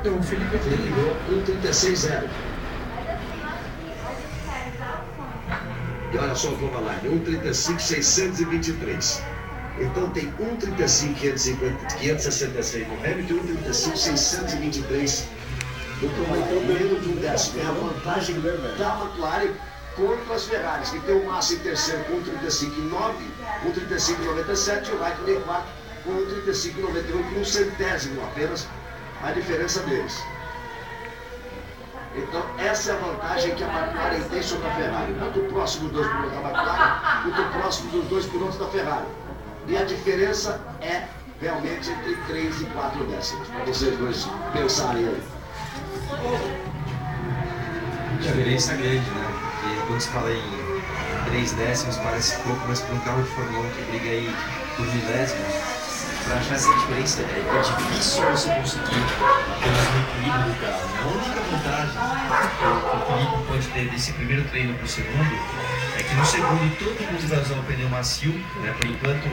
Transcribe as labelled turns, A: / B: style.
A: Então, o Felipe
B: Ligou 1,36,0. E olha só, vamos lá, 1,35,623. Então tem 1,35,566 no Hamilton e 1,35,623 do Promotor, menos de um décimo. É a vantagem da McLaren contra as Ferraris, que tem o Massa em terceiro com 1,35,9, 1,35,97 e o Raikkonen em quarto com 1,35,91, com um centésimo apenas a diferença deles. Então, essa é a vantagem que a McLaren tem sobre a Ferrari. Muito próximo dos dois pilotos da McLaren, muito próximo dos dois pilotos da Ferrari. E a diferença é realmente entre 3 e 4 décimos, para vocês dois pensarem aí.
C: Diferença grande, né? Porque quando se fala em 3 décimos parece pouco, mas para um carro de Fórmula 1 que briga aí por milésimos, para achar essa diferença é difícil você conseguir apenas no equilíbrio do carro. A única vantagem que o Felipe pode ter desse primeiro treino para o segundo é que no segundo todo mundo vai usar o pneu macio, né? Por enquanto